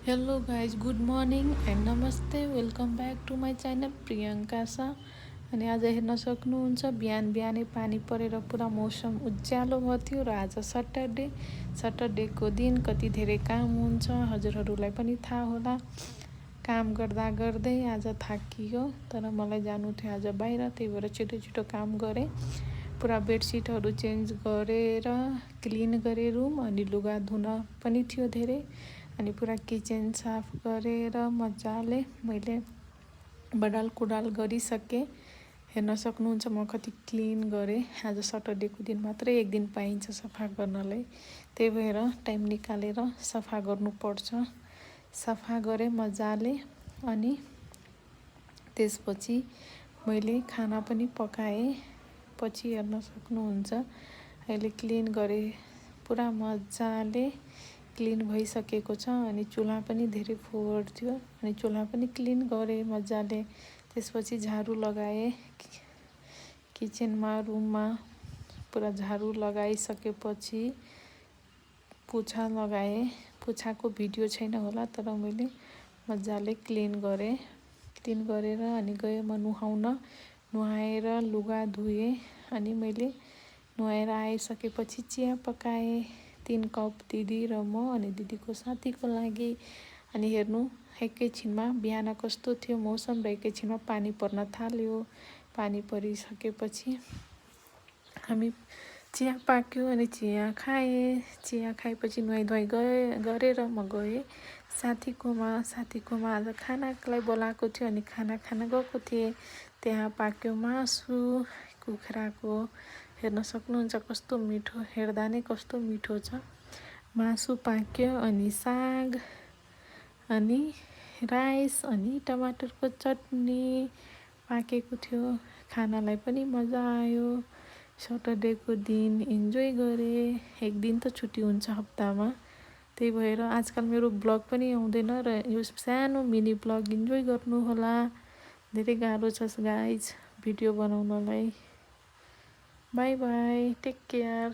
Hello guys, good morning and namaste. Welcome back to my channel Priyanka छ। अनि आज हेर्न सक्नुहुन्छ बिहान बिहानै पानी परेर पुरा मौसम उज्यालो भयो थियो र आज सटरडेको दिन कति धेरै काम हुन्छ हजुरहरूलाई पनि थाहा होला। काम गर्दा गर्दै आज थाकियो, तर मलाई जानु थियो आज बाहिर, त्यही भएर छिटो छिटो काम गरेँ। पुरा बेडसिटहरू चेन्ज गरेर क्लिन गरेँ रुम, अनि लुगा धुन पनि थियो धेरै, अनि पुरा किचन साफ गरेर मजाले मैले बडाल कुडाल गरिसकेँ। हेर्न सक्नुहुन्छ म कति क्लिन गरेँ। आज सटरडेको दिन मात्रै एक दिन पाइन्छ सफा गर्नलाई, त्यही भएर टाइम निकालेर सफा गर्नुपर्छ। सफा गरेँ मजाले, अनि त्यसपछि मैले खाना पनि पकाएँ। पछि हेर्न सक्नुहुन्छ अहिले क्लिन गरेँ, पुरा मजाले क्लिन भइसकेको छ। अनि चुल्हा पनि धेरै फोहोर थियो, अनि चुल्हा पनि क्लिन गरेँ मजाले। त्यसपछि झाडु लगाएँ किचनमा, रुममा पुरा झाडु लगाइसकेपछि पोछा लगाएँ। पोछाको भिडियो छैन होला, तर मैले मजाले क्लिन गरेर अनि गएँ म नुहाउन। नुहाएर लुगा धुएँ, अनि मैले नुहाएर आइसकेपछि चिया पकाएँ 3 कप दिदी र म, अनि दिदीको साथीको लागि। अनि हेर्नु एकैछिनमा बिहान कस्तो थियो मौसम र एकैछिनमा पानी पर्न थाल्यो। पानी परिसकेपछि हामी चिया पाक्यो, अनि चिया खाएँ। चिया खाएपछि नुहाइधुवाइ गरेर म गएँ साथीकोमा। आज खानाको लागि बोलाएको थियो, अनि खाना खान गएको थिएँ। त्यहाँ पाक्यो मासु कुखुराको। हेर्न सक्नुहुन्छ कस्तो मिठो, हेर्दा नै कस्तो मिठो छ। मासु पाक्यो, अनि साग, अनि राइस, अनि टमाटरको चटनी पाकेको थियो। खानालाई पनि मजा आयो। सटरडेको दिन इन्जोय गरेँ। एक दिन त छुट्टी हुन्छ हप्तामा, त्यही भएर आजकल मेरो ब्लग पनि आउँदैन, र यो सानो मिनी ब्लग इन्जोय गर्नुहोला। धेरै गाह्रो छ गाइज भिडियो बनाउनलाई। Bye bye, take care.